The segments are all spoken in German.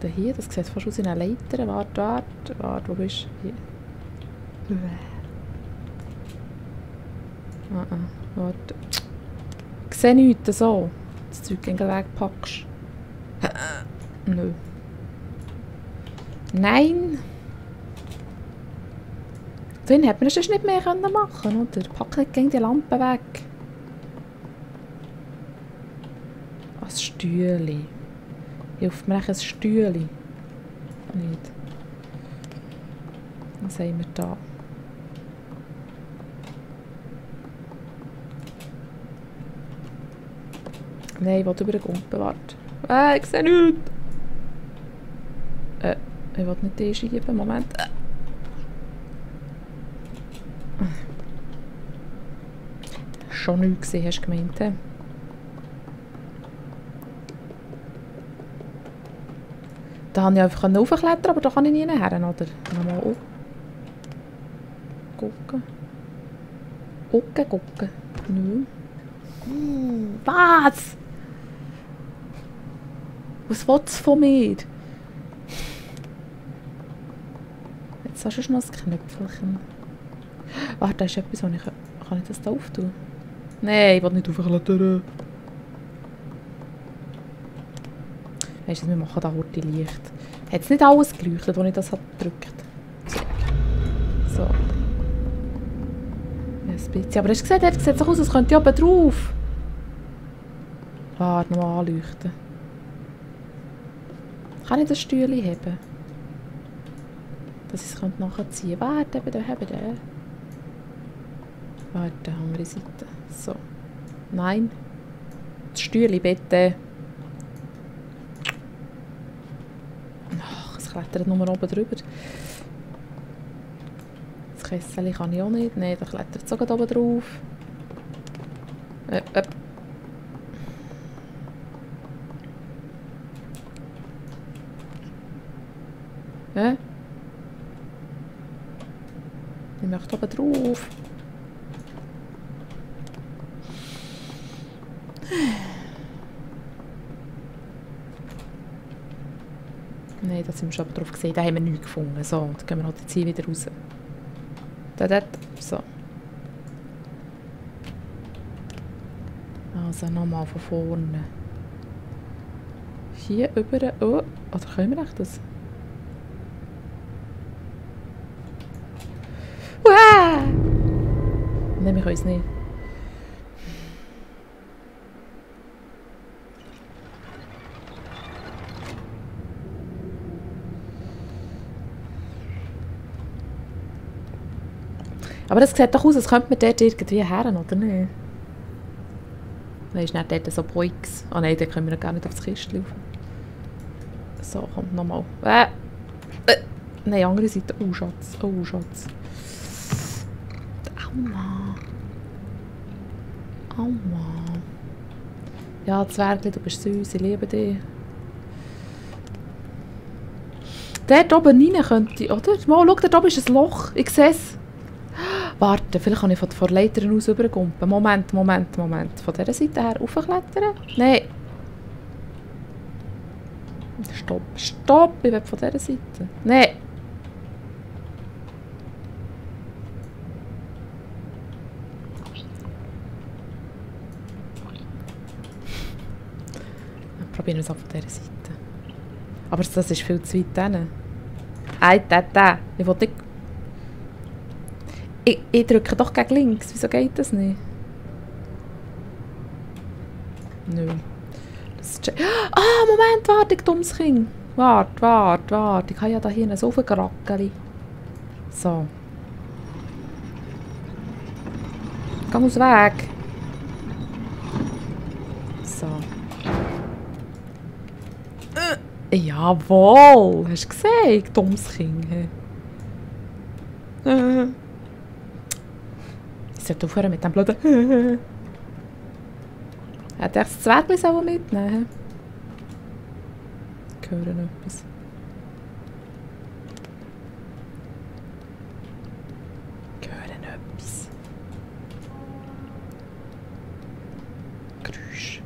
denn hier? Das sieht fast aus wie eine Leiter. Warte, wo bist du? Hier. Warte. Ich sehe nichts, so. Das Zeug gegen den Weg packst. Nö. Nein! Dann hätte man das nicht mehr machen können, oder? Pack nicht gegen die Lampe weg. Ein Stühle. Hilft mir ein Stühle? Nicht. Was haben wir da? Nein, ich will über den Gumpen warten. Ich sehe nichts! Ich will nicht einschieben. Moment. Schon nichts gesehen, hast du gemeint? He? Da konnte ich einfach raufklettern, aber da kann ich nie her, oder? Nochmal auf. Gucken. Gucken. Nö. Was? Was will es von mir? Jetzt hast du noch ein Knöpfelchen. Warte, da ist etwas, was ich... Kann ich das da auftun? Nein, ich will nicht aufklettern. Weisst du, wir machen da heute Licht. Hat es nicht alles geleuchtet, als ich das gedrückt habe? So. Ja, ein bisschen. Aber hast du gesehen, es sieht so aus, als könnte ich oben drauf. Warte, noch anleuchten. Kann ich das Stühle haben? Dass ich es nachziehen könnte. Warte, eben da. Warte, andere Seite. So. Nein. Das Stühle bitte. Ach, es klettert nur oben drüber. Das Kessel kann ich auch nicht. Nein, da klettert es sogar oben drauf. Ich möchte oben drauf. Nein, da sind wir schon drauf gesehen. Da haben wir nichts gefunden. So, dann gehen wir halt jetzt hier wieder raus. Dort. So. Also nochmal von vorne. Hier über. Oh, oder können wir echt das? Uah! Nein, wir können es nicht. Aber das sieht doch aus, als könnte man dort irgendwie her, oder nicht? Dann ist nicht dort so Boix. Ah nein, dann können wir gar nicht aufs Kistchen laufen. So, kommt nochmal. Nein, andere Seite. Oh, Schatz. Oh, Schatz. Aua. Aua. Ja, Zwergli, du bist süß, ich liebe dich. Dort oben rein könnte ich, oder? Mal, schau, dort oben ist ein Loch. Ich sehe es. Warte, vielleicht kann ich von der Leiter aus rübergumpen. Moment. Von dieser Seite her raufklettern? Nein. Stopp, ich will von dieser Seite. Nein. Probieren wir es auch von dieser Seite. Aber das ist viel zu weit hin. Da. Ich will nicht... Ich drücke doch gegen links. Wieso geht das nicht? Nö. Moment, warte, ich dummes Kind. Warte. Ich habe ja da hier ein Ofengerackeli. So. Geh aus dem Weg. So. Jawohl! Hast du gesehen? Dummes Kind. Ich sollte aufhören mit dem blöden. Hätte ich das Zwergli mitnehmen? Ich höre etwas. Geräusch.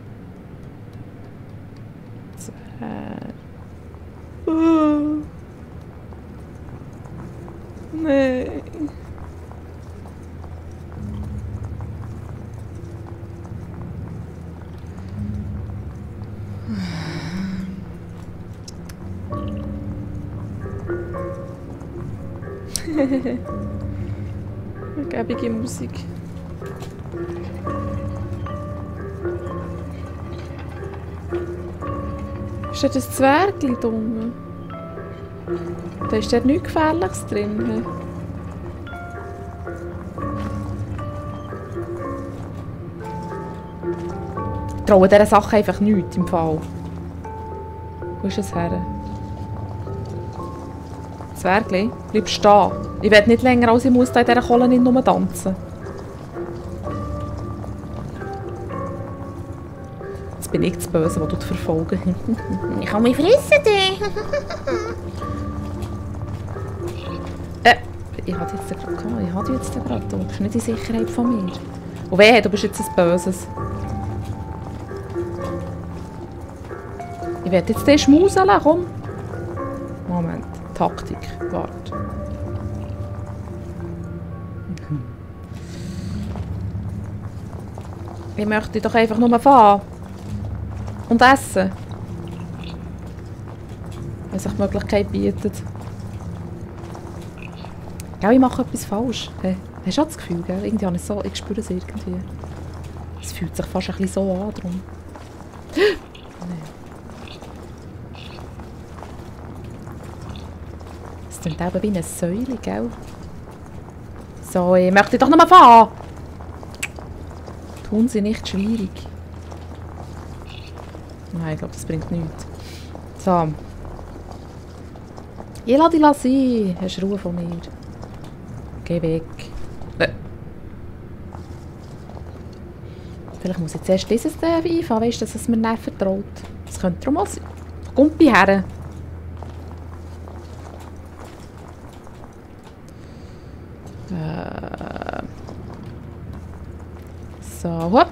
Gebige Musik. Ist da das Zwergli da unten? Da ist dort nichts Gefährliches drin. Ich traue dieser Sache einfach nichts im Fall. Wo ist es her? Zwergli, bleib stehen. Ich will nicht länger, als ich muss da in dieser Kohle nicht nur tanzen. Jetzt bin ich das Böse, das du verfolgen. Ich kann mich fressen, dich. Ich hatte jetzt gerade gehabt. Ich hatte jetzt gerade. Du bist nicht in Sicherheit von mir. Und wehe, du bist jetzt ein Böses. Ich werde jetzt den schmuseln, komm. Moment, Taktik, warte. Ich möchte doch einfach nur fahren. Und essen. Wenn sich die Möglichkeit bietet. Ja, ich mache etwas falsch. Hey, hast du auch das Gefühl, gell? Irgendwie habe ich so, ich spüre es irgendwie. Es fühlt sich fast ein bisschen so an, darum. Es klingt eben wie eine Säule, gell? So, ich möchte doch noch mal fahren! Tun Sie nicht schwierig. Nein, ich glaube, das bringt nichts. So. Ich lasse dich sein. Hast Ruhe von mir. Geh weg. Vielleicht muss ich zuerst dieses einfahren, weißt du, dass es mir nicht vertraut. Das könnte darum auch sein. Gumpi her. So, hopp.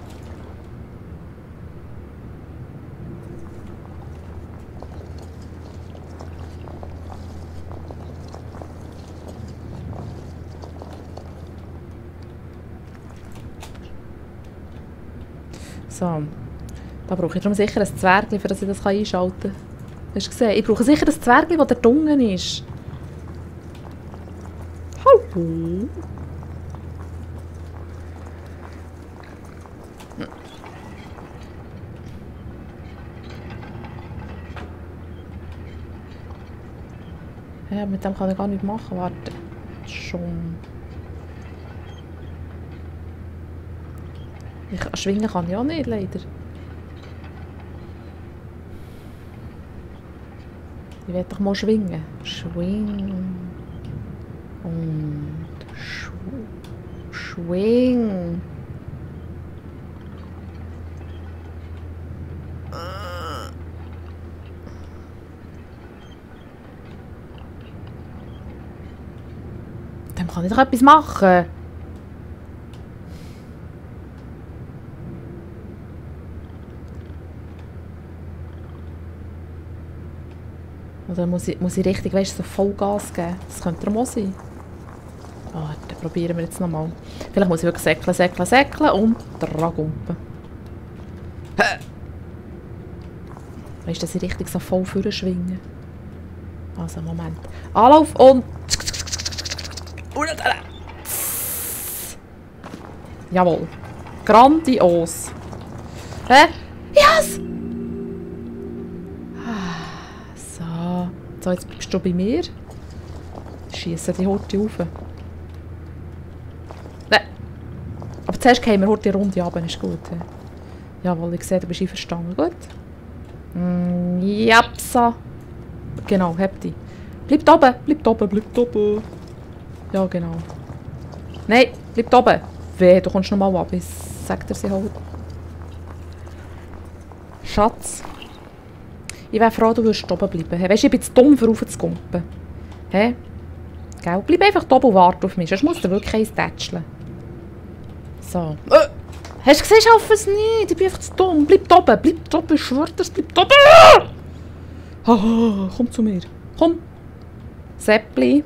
So. Da brauche ich darum sicher ein Zwergli, für das ich das einschalten kann. Hast du gesehen? Ich brauche sicher ein Zwergli, das da unten ist. Hallo. Ja, mit dem kann ich gar nichts machen. Warte. Schon. Schwingen kann ich auch nicht, leider. Ich will doch mal schwingen. Schwing. Und schwing. Dann kann ich doch etwas machen. Oder muss ich richtig, weißt du, so Vollgas geben? Das könnte auch sein. Warte, probieren wir jetzt nochmal. Vielleicht muss ich wirklich säckeln und dran. Weißt du, dass ich richtig so voll vorne schwinge? Also, Moment. Anlauf und... Jawohl. Grandios. Hä? Yes! So, jetzt bist du bei mir. Schiessen die Horte rauf. Nein. Aber zuerst gehen wir heute die Runde runter, ist gut. Jawohl, ich sehe, du bist einverstanden. Gut. Japsa. Genau, hab die. Bleib oben, bleib oben, bleib oben. Ja, genau. Nein, bleib oben. Weh, du kommst nochmal ab. Ich sag dir sie halt. Schatz. Ich wäre froh, du würdest oben bleiben. Hey, weißt du, ich bin zu dumm, für raufzukumpen. Hä? Gell? Bleib einfach oben und warte auf mich, sonst musst du wirklich eins tätscheln. So. Hast du gesehen, ich schaffe es nicht. Ich bin einfach zu dumm. Bleib oben, ich schwöre dir, bleib oben. Oh, komm zu mir. Komm. Seppli.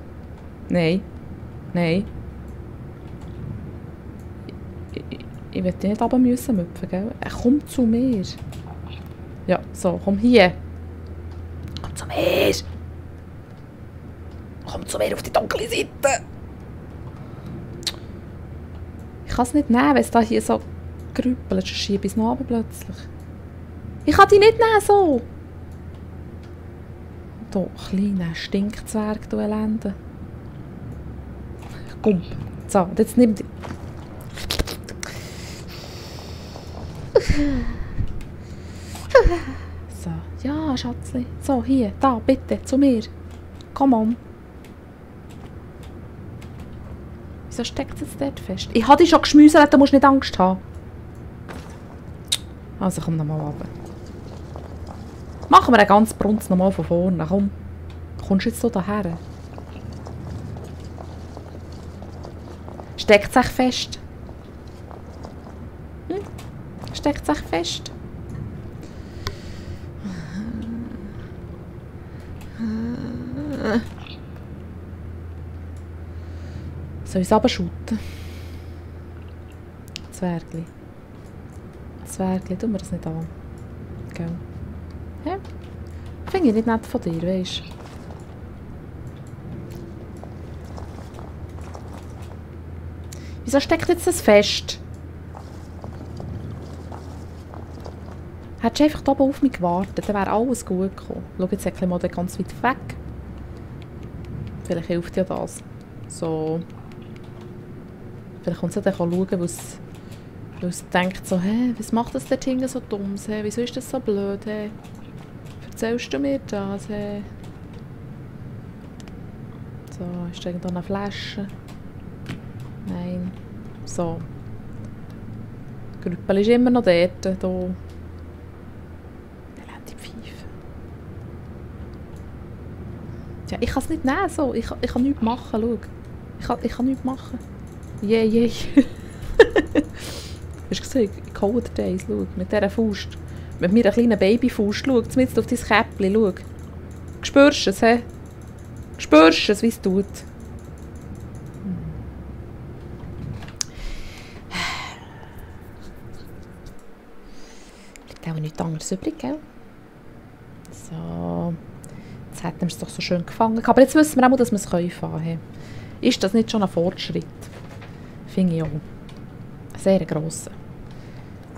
Nein. Nein. Ich will dich nicht runter müssen, gell? Komm zu mir. Ja, so, komm hier. Komm zu mir! Komm zu mir auf die dunkle Seite! kann es nicht nehmen, wenn es da hier so grüppelt. Sonst schiebe ich es noch runter plötzlich. Ich kann die nicht nehmen, so. Du kleiner Stinkzwerg, du Elende. Komm. So, und jetzt nimm die. So, ja, Schatzli. So, hier, da, bitte, zu mir. Komm on. Wieso steckt es jetzt dort fest? Ich habe dich schon geschmüselt, da musst du nicht Angst haben. Also komm nochmal runter. Machen wir den ganzen Brunz nochmal von vorne. Komm. Kommst du jetzt so daher? Steckt es echt fest? Hm? Steckt es echt fest? Soll ich es runterschütten? Zwergli. Zwergli, tun wir das nicht an. Gell? Ja? Finde ich nicht nett von dir, weisst du? Wieso steckt jetzt das fest? Hättest du einfach da oben auf mich gewartet, dann wäre alles gut gekommen. Schau, jetzt hätte ich mal ganz weit weg. Vielleicht hilft ja das. So. Vielleicht kommt es ja dann schauen, weil es denkt so, hä, was macht das dort hinten so Dummes? Hä? Wieso ist das so blöd? Hä? Erzählst du mir das? Hä? So, ist da irgendwo eine Flasche? Nein. So. Das Grüppel ist immer noch dort. Da. Elende Pfeife. Ja, ich kann es nicht nehmen. So. Ich kann nichts machen. Schau. Ich kann nichts machen. Je. Hast du gesehen? Ich hole dir das. Schau. Mit dieser Faust. Mit meiner kleinen Babyfaust. Schau. Jetzt auf dein Käppchen. Schau. Spürst du es? He? Spürst du es, wie es tut? Bleibt auch nichts anderes übrig, gell? So. Jetzt hätten wir es doch so schön gefangen. Aber jetzt wissen wir auch, dass wir es fahren können. Ist das nicht schon ein Fortschritt? Finde ich auch. Ein sehr grosser.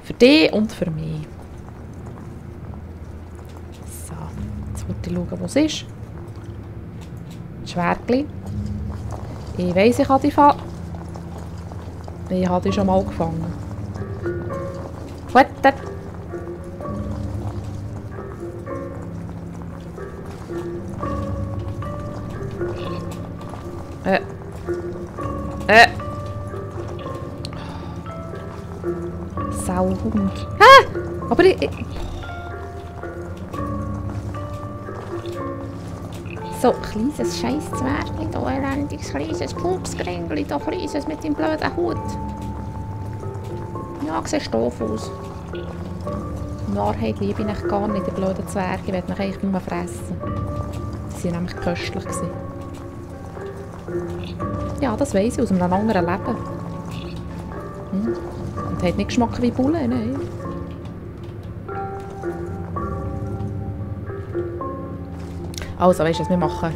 Für dich und für mich. So. Jetzt wollte ich schauen, wo es ist. Schwertli. Ich weiss, ich habe die fangen. Ich habe die schon mal gefangen. Gut. Sauhund. Ah! Aber ich... So, kleines Scheiß-Zwergli, da elendiges, kleines Pupsgrängli, da kleines mit dem blöden Hut. Ja, siehst doof aus. In Wahrheit liebe ich gar nicht, die blöden Zwerge. Ich will mich eigentlich nur fressen. Sie waren nämlich köstlich. Ja, das weiss ich aus einem anderen Leben. Und hat nicht Geschmack wie Bulle, nein. Also, weißt du, was wir machen?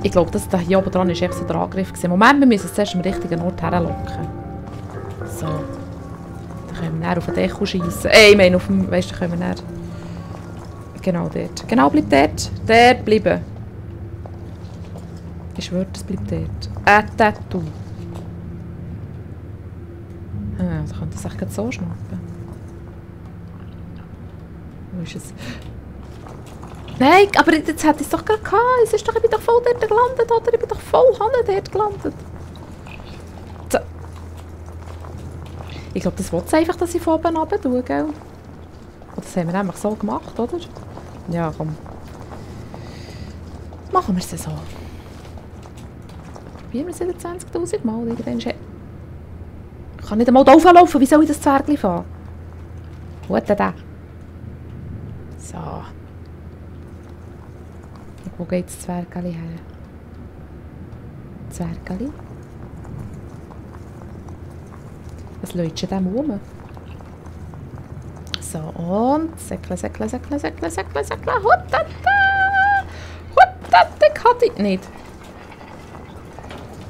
Ich glaube, das hier oben dran war echt so der Angriff. Moment, wir müssen es zuerst am richtigen Ort herlocken. So. Dann können wir dann auf den Deckel schiessen. Ich meine, auf dem, weißt du, können wir dann... Genau dort. Genau, bleib dort. Dort bleiben. Ich schwöre, es bleibt dort. Tattoo. Also könnte ich es echt so schnappen. Wo ist es? Nein, aber jetzt hätte ich es doch gerade gehabt. Ich bin doch voll dort gelandet, oder? Ich bin doch voll dort gelandet. So. Ich glaube, das will es einfach, dass ich von oben runter tue, gell? Und das haben wir einfach so gemacht, oder? Ja, komm. Machen wir es so. Probieren wir es wieder 20'000 Mal. Irgendwann ich kann nicht einmal da rauflaufen. Wie soll ich das Zwergli fahren? Gut, da. So. Wo geht das Zwergli her? Zwergli? Was läuft denn rum? So, und säckle. Huttata! Huttata, kann ich nicht.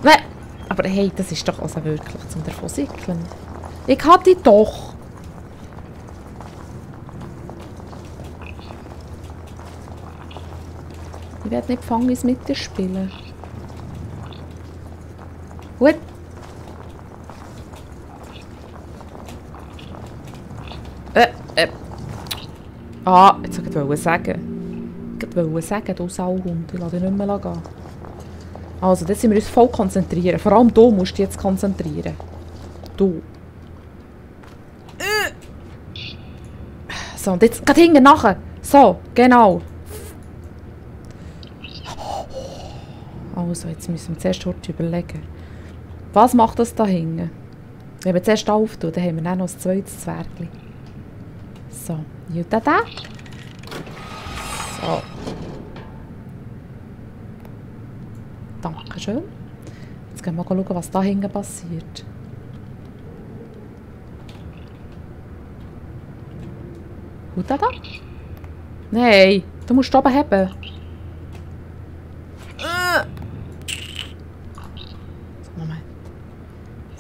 Nein, aber Aber hey, das ist doch also wirklich zum davon sickeln. Ich hatte doch. Ich werde nicht Fangis mit dir spielen. Gut. Ah, jetzt wollte ich sagen. Ich wollte sagen, du Sauhund. Ich lasse dich nicht mehr gehen. Also, jetzt müssen wir uns voll konzentrieren. Vor allem du musst dich jetzt konzentrieren. Du. So, und jetzt geht hinten nachher. So, genau. Also, jetzt müssen wir zuerst kurz überlegen. Was macht das da hinten? Wenn wir zuerst auftun, dann haben wir dann noch ein zweites Zwergli. So, hier da. So. Dankeschön. Jetzt gehen wir mal schauen, was da hinten passiert. Und da? Nein, du musst oben haben. So, Moment.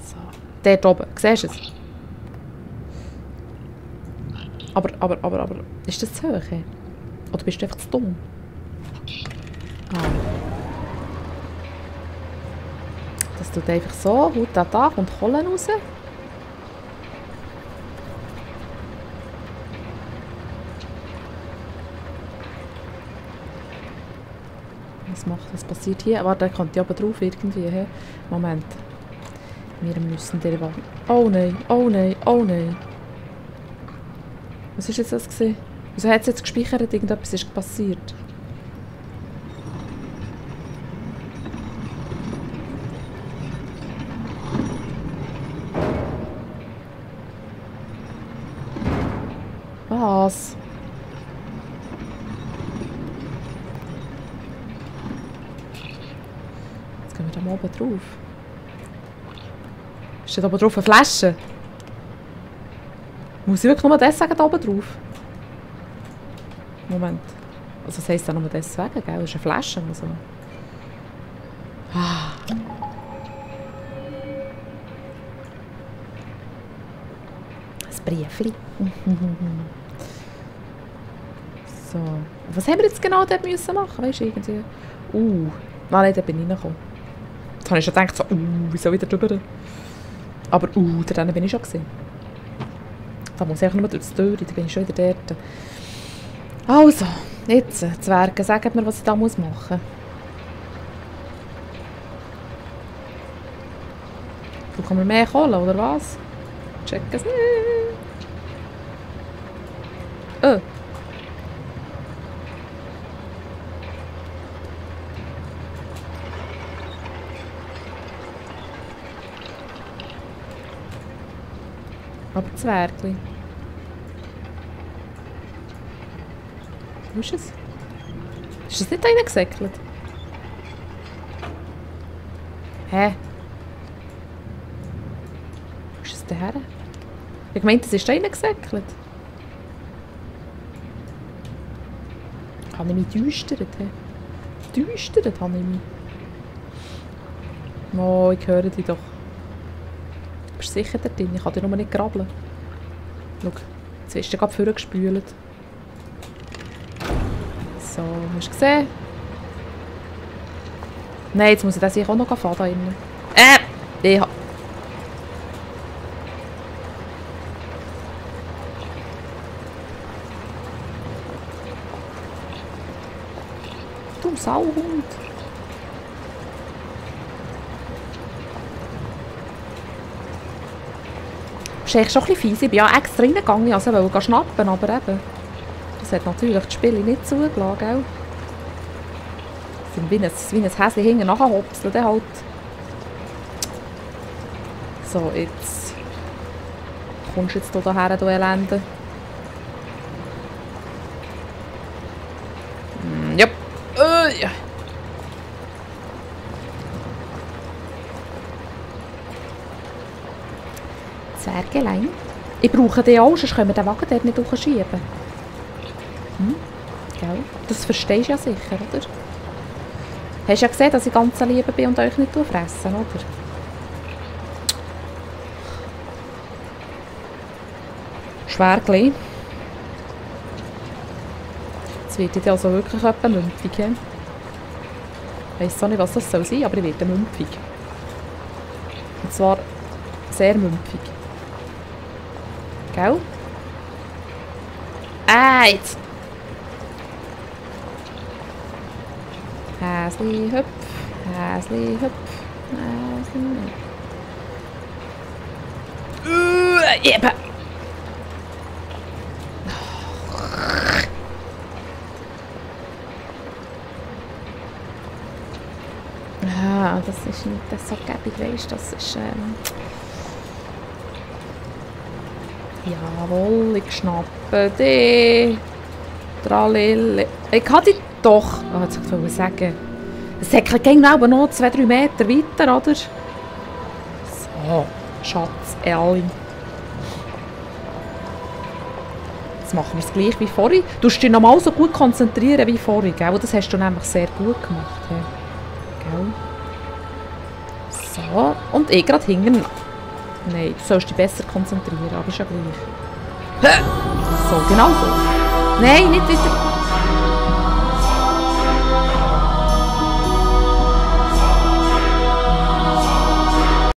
So. Dort oben. Siehst du es? Aber. Ist das zu hoch? Oder bist du einfach zu dumm? Ah. Das tut einfach so. Haut da kommt Kohle raus. Was passiert hier? Warte, der kommt ja oben drauf irgendwie. He? Moment. Wir müssen der warten. Oh nein, oh nein, oh nein. Was ist jetzt das gewesen? Wieso hat es jetzt gespeichert? Irgendetwas ist passiert. Was? Jetzt gehen wir da mal oben drauf. Ist da oben drauf eine Flasche? Muss ich wirklich nur das sagen, da oben drauf? Moment. Also das heisst ja nur deswegen, gell? Das ist eine Flasche. Also. Ah. Ein Briefli. So. Was haben wir jetzt genau dort müssen machen? Weißt du, irgendwie? Nein, da bin ich reingekommen. Jetzt habe ich schon gedacht, so, wieso wieder drüber? Aber, da bin ich schon gesehen. Da muss ich einfach nur durch die Tür, da bin ich schon wieder dort. Also, jetzt, Zwerge, sagt mir, was ich da machen muss. Brauchen wir mehr Kohle, oder was? Check es nicht. Aber Zwergli. Wo ist es? Ist das nicht reingesäckelt? Hä? Wo ist es denn her? Ich meinte, es ist reingesäckelt. Habe ich mich düstert? Düstert habe ich mich. Oh, ich höre dich doch. Du bist sicher da drin, ich kann dich nur nicht grabbeln. Schau, jetzt wirst du gerade vorgespült. So, hast du gesehen? Nein, jetzt muss ich das sicher auch noch fahren da innen. Ich Du Sauhund! Das ist eigentlich schon ein bisschen fies. Ich bin ja extra reingegangen, also wollte schnappen, aber eben. Das hat natürlich das Spiel nicht zugelassen, gell? Wie ein Häschen hinten nachhopseln, dann halt. So, jetzt kommst du jetzt hierher, du Elende. Ja. Ja. Zwergelein. Ich brauche den auch, sonst können wir den Wagen dort nicht hochschieben. Gell? Das verstehst du ja sicher, oder? Hast du ja gesehen, dass ich ganz Liebe bin und euch nicht fressen, oder? Schwergli. Jetzt wird ich also wirklich etwa mümpfig. Ich weiss auch nicht, was das soll sein, aber ich werde mümpfig. Und zwar sehr mümpfig. Gell? Jetzt! Häsli hüpf, Häsli hüpf, Häsli hüpf. Eben! Das ist nicht so gäbig, weisst du, das ist, Jawohl, ich schnappe dich. Tralili. Ich kann dich doch... Oh, jetzt wollte ich sagen. Es säckelt genau noch 2-3 Meter weiter, oder? So, Schatz, Elli. Jetzt machen wir es gleich wie vorhin. Du musst dich nochmal so gut konzentrieren wie vorhin, gell? Das hast du nämlich sehr gut gemacht. Ja. Gell? So, und ich gerade hinten. Nein, du sollst dich besser konzentrieren, aber ist ja gleich. So, genau so. Nein, nicht wieder.